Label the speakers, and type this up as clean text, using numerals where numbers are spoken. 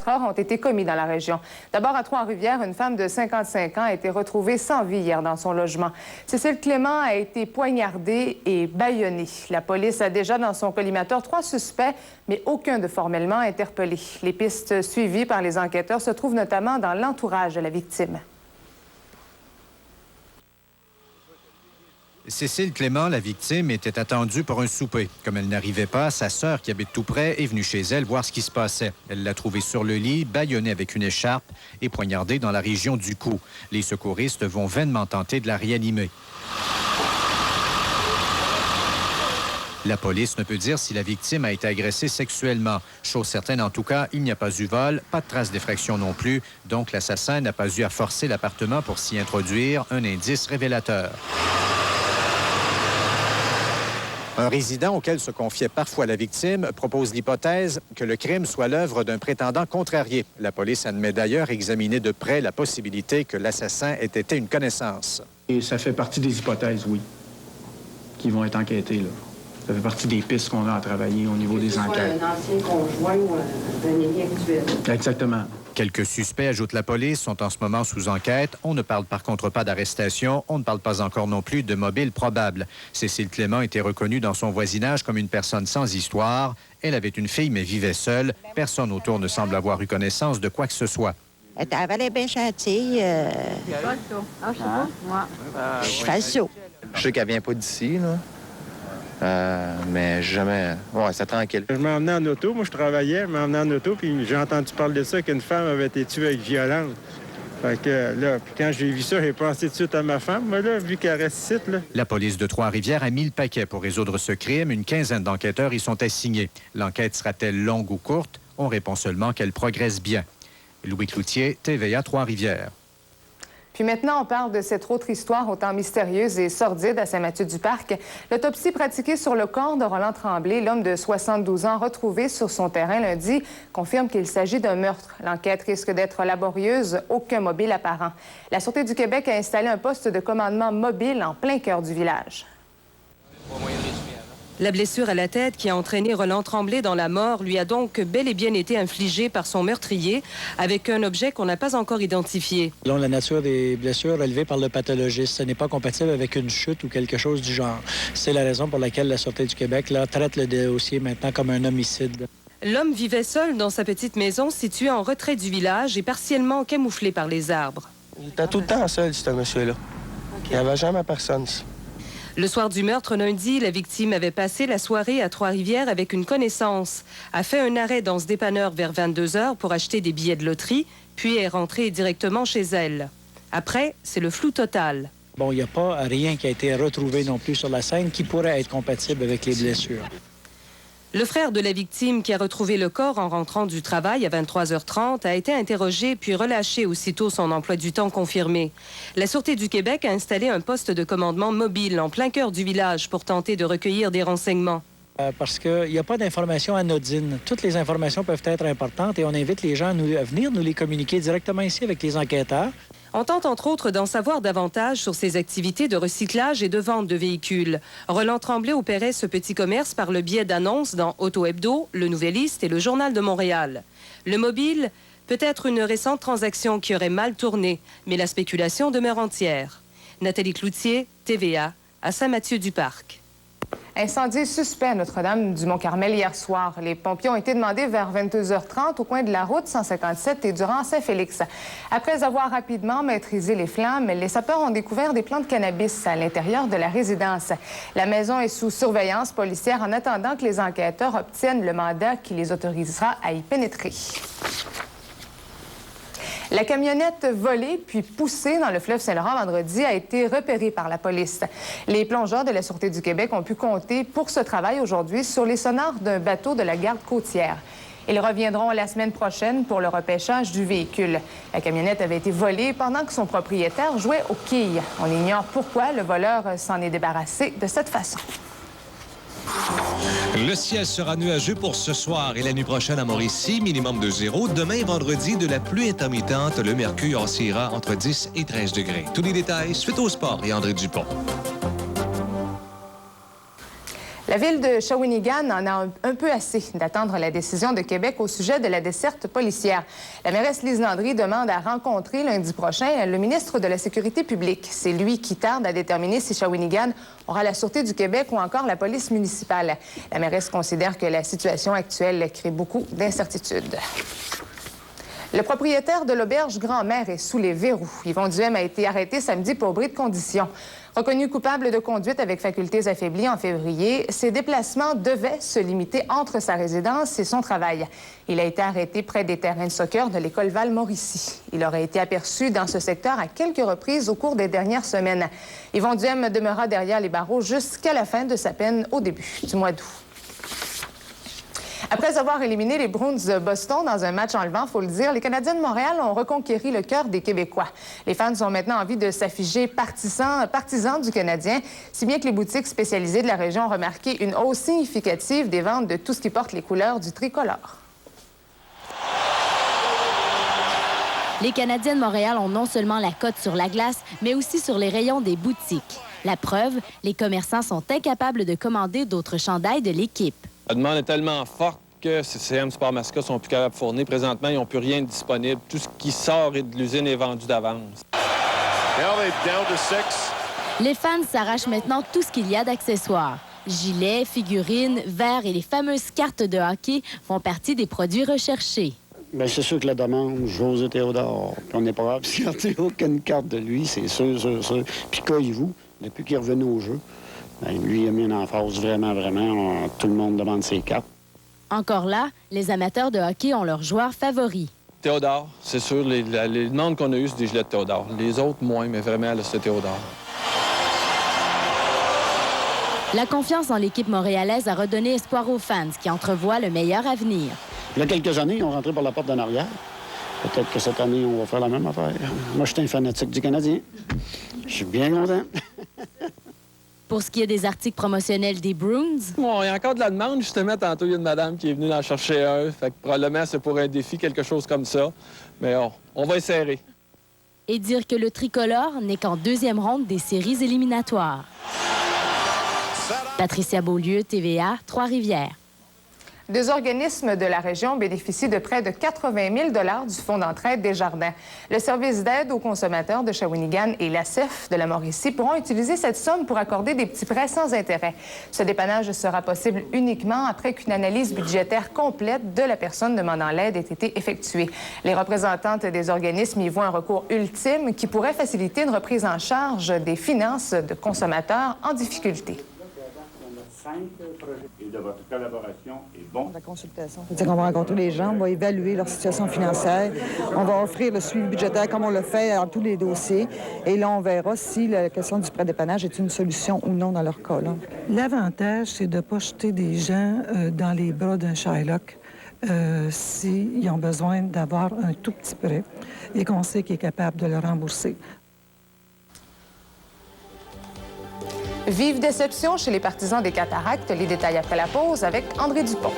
Speaker 1: meurtres ont été commis dans la région. D'abord, à Trois-Rivières, une femme de 55 ans a été retrouvée sans vie hier dans son logement. Cécile Clément a été poignardée et bâillonnée. La police a déjà dans son collimateur 3 suspects, mais aucun de formellement interpellé. Les pistes suivies par les enquêteurs se trouvent notamment dans l'entourage de la victime.
Speaker 2: Cécile Clément, la victime, était attendue pour un souper. Comme elle n'arrivait pas, sa sœur, qui habite tout près, est venue chez elle voir ce qui se passait. Elle l'a trouvée sur le lit, bâillonnée avec une écharpe et poignardée dans la région du cou. Les secouristes vont vainement tenter de la réanimer. La police ne peut dire si la victime a été agressée sexuellement. Chose certaine, en tout cas, il n'y a pas eu vol, pas de traces d'effraction non plus. Donc, l'assassin n'a pas eu à forcer l'appartement pour s'y introduire, un indice révélateur. Un résident auquel se confiait parfois la victime propose l'hypothèse que le crime soit l'œuvre d'un prétendant contrarié. La police admet d'ailleurs examiner de près la possibilité que l'assassin ait été une connaissance.
Speaker 3: Et ça fait partie des hypothèses, oui, qui vont être enquêtées, là. Ça fait partie des pistes qu'on a à travailler au niveau des enquêtes.
Speaker 4: Un ancien conjoint ou un ami actuel.
Speaker 3: Exactement.
Speaker 2: Quelques suspects, ajoute la police, sont en ce moment sous enquête. On ne parle par contre pas d'arrestation. On ne parle pas encore non plus de mobile probable. Cécile Clément était reconnue dans son voisinage comme une personne sans histoire. Elle avait une fille, mais vivait seule. Personne autour ne semble avoir eu connaissance de quoi que ce soit.
Speaker 5: Elle est bien gentille. Je fais chaud.
Speaker 6: Je sais qu'elle vient pas d'ici, là. Mais jamais... Ouais, c'est tranquille.
Speaker 7: Je m'en emmenais en auto. Moi, je travaillais. Je m'en emmenais en auto, puis j'ai entendu parler de ça, qu'une femme avait été tuée avec violence. Fait que là, puis quand j'ai vu ça, j'ai pensé tout de suite à ma femme. Mais là, vu qu'elle reste ici, là...
Speaker 2: La police de Trois-Rivières a mis le paquet pour résoudre ce crime. Une quinzaine d'enquêteurs y sont assignés. L'enquête sera-t-elle longue ou courte? On répond seulement qu'elle progresse bien. Louis Cloutier, TVA Trois-Rivières.
Speaker 1: Puis maintenant, on parle de cette autre histoire autant mystérieuse et sordide à Saint-Mathieu-du-Parc. L'autopsie pratiquée sur le corps de Roland Tremblay, l'homme de 72 ans retrouvé sur son terrain lundi, confirme qu'il s'agit d'un meurtre. L'enquête risque d'être laborieuse, aucun mobile apparent. La Sûreté du Québec a installé un poste de commandement mobile en plein cœur du village.
Speaker 8: La blessure à la tête qui a entraîné Roland Tremblay dans la mort lui a donc bel et bien été infligée par son meurtrier avec un objet qu'on n'a pas encore identifié.
Speaker 9: Selon la nature des blessures relevées par le pathologiste, ce n'est pas compatible avec une chute ou quelque chose du genre. C'est la raison pour laquelle la Sûreté du Québec traite le dossier maintenant comme un homicide.
Speaker 8: L'homme vivait seul dans sa petite maison située en retrait du village et partiellement camouflée par les arbres.
Speaker 10: Il était tout le temps seul, ce monsieur-là. Il n'y avait jamais personne ici.
Speaker 8: Le soir du meurtre, lundi, la victime avait passé la soirée à Trois-Rivières avec une connaissance, a fait un arrêt dans ce dépanneur vers 22 heures pour acheter des billets de loterie, puis est rentrée directement chez elle. Après, c'est le flou total.
Speaker 9: Bon, il n'y a pas rien qui a été retrouvé non plus sur la scène qui pourrait être compatible avec les blessures.
Speaker 8: Le frère de la victime qui a retrouvé le corps en rentrant du travail à 23h30 a été interrogé puis relâché aussitôt son emploi du temps confirmé. La Sûreté du Québec a installé un poste de commandement mobile en plein cœur du village pour tenter de recueillir des renseignements.
Speaker 9: Parce qu'il n'y a pas d'informations anodines. Toutes les informations peuvent être importantes et on invite les gens à venir nous les communiquer directement ici avec les enquêteurs.
Speaker 8: On tente entre autres d'en savoir davantage sur ses activités de recyclage et de vente de véhicules. Roland Tremblay opérait ce petit commerce par le biais d'annonces dans Auto-Hebdo, Le Nouvelliste et Le Journal de Montréal. Le mobile peut être une récente transaction qui aurait mal tourné, mais la spéculation demeure entière. Nathalie Cloutier, TVA, à Saint-Mathieu-du-Parc.
Speaker 1: Incendie suspect à Notre-Dame-du-Mont-Carmel hier soir. Les pompiers ont été demandés vers 22h30 au coin de la route 157 et durant Saint-Félix. Après avoir rapidement maîtrisé les flammes, les sapeurs ont découvert des plants de cannabis à l'intérieur de la résidence. La maison est sous surveillance policière en attendant que les enquêteurs obtiennent le mandat qui les autorisera à y pénétrer. La camionnette volée puis poussée dans le fleuve Saint-Laurent vendredi a été repérée par la police. Les plongeurs de la Sûreté du Québec ont pu compter pour ce travail aujourd'hui sur les sonars d'un bateau de la garde côtière. Ils reviendront la semaine prochaine pour le repêchage du véhicule. La camionnette avait été volée pendant que son propriétaire jouait aux quilles. On ignore pourquoi le voleur s'en est débarrassé de cette façon.
Speaker 11: Le ciel sera nuageux pour ce soir et la nuit prochaine à Mauricie, minimum de 0. Demain, vendredi, de la pluie intermittente. Le mercure oscillera entre 10 et 13 degrés. Tous les détails, suite au sport et André Dupont.
Speaker 1: La La ville de Shawinigan en a un peu assez d'attendre la décision de Québec au sujet de la desserte policière. La mairesse Lise Landry demande à rencontrer lundi prochain le ministre de la Sécurité publique. C'est lui qui tarde à déterminer si Shawinigan aura la Sûreté du Québec ou encore la police municipale. La mairesse considère que la situation actuelle crée beaucoup d'incertitudes. Le propriétaire de l'auberge Grand-Mère est sous les verrous. Yvon Duhem a été arrêté samedi pour bris de condition. Reconnu coupable de conduite avec facultés affaiblies en février, ses déplacements devaient se limiter entre sa résidence et son travail. Il a été arrêté près des terrains de soccer de l'école Val-Mauricie. Il aurait été aperçu dans ce secteur à quelques reprises au cours des dernières semaines. Yvon Duhem demeura derrière les barreaux jusqu'à la fin de sa peine au début du mois d'août. Après avoir éliminé les Bruins de Boston dans un match enlevant, il faut le dire, les Canadiens de Montréal ont reconquéri le cœur des Québécois. Les fans ont maintenant envie de s'afficher partisans du Canadien, si bien que les boutiques spécialisées de la région ont remarqué une hausse significative des ventes de tout ce qui porte les couleurs du tricolore.
Speaker 12: Les Canadiens de Montréal ont non seulement la cote sur la glace, mais aussi sur les rayons des boutiques. La preuve, les commerçants sont incapables de commander d'autres chandails de l'équipe.
Speaker 13: La demande est tellement forte que CCM Sport Masca sont plus capables de fournir. Présentement, ils n'ont plus rien de disponible. Tout ce qui sort de l'usine est vendu d'avance.
Speaker 12: Les fans s'arrachent maintenant tout ce qu'il y a d'accessoires. Gilets, figurines, verres et les fameuses cartes de hockey font partie des produits recherchés.
Speaker 14: Bien, c'est sûr que la demande, José Théodore, puis on n'est pas capable de garder aucune carte de lui, c'est sûr. Puis Coyez-vous, depuis qu'il est revenu au jeu, bien, lui, il a mis une emphase vraiment. Tout le monde demande ses cartes.
Speaker 12: Encore là, les amateurs de hockey ont leurs joueurs favoris.
Speaker 13: Théodore, c'est sûr, les demandes qu'on a eues, c'est des gilets de Théodore. Les autres, moins, mais vraiment, là, c'est Théodore.
Speaker 12: La confiance en l'équipe montréalaise a redonné espoir aux fans qui entrevoient le meilleur avenir.
Speaker 14: Il y a quelques années, ils ont rentré par la porte d'en arrière. Peut-être que cette année, on va faire la même affaire. Moi, je suis un fanatique du Canadien. Je suis bien content.
Speaker 12: Pour ce qui est des articles promotionnels des Bruins...
Speaker 13: Bon, il y a encore de la demande, justement. Tantôt, il y a une madame qui est venue en chercher un. Fait que probablement, c'est pour un défi, quelque chose comme ça. Mais on va essayer.
Speaker 12: Et dire que le tricolore n'est qu'en deuxième ronde des séries éliminatoires. Patricia Beaulieu, TVA, Trois-Rivières.
Speaker 1: Deux organismes de la région bénéficient de près de 80 000 $ du Fonds d'entraide Desjardins. Le service d'aide aux consommateurs de Shawinigan et l'ACEF de la Mauricie pourront utiliser cette somme pour accorder des petits prêts sans intérêt. Ce dépannage sera possible uniquement après qu'une analyse budgétaire complète de la personne demandant l'aide ait été effectuée. Les représentantes des organismes y voient un recours ultime qui pourrait faciliter une reprise en charge des finances de consommateurs en difficulté.
Speaker 15: Et de votre collaboration est bon.
Speaker 16: La consultation. C'est-à-dire qu'on va rencontrer les gens, on va évaluer leur situation financière, on va offrir le suivi budgétaire comme on le fait dans tous les dossiers, et là, on verra si la question du prêt dépannage est une solution ou non dans leur cas.
Speaker 17: L'avantage, c'est de ne pas jeter des gens dans les bras d'un Shylock s'ils ont besoin d'avoir un tout petit prêt et qu'on sait qu'il est capable de le rembourser.
Speaker 1: Vive déception chez les partisans des Cataractes. Les détails après la pause avec André Dupont.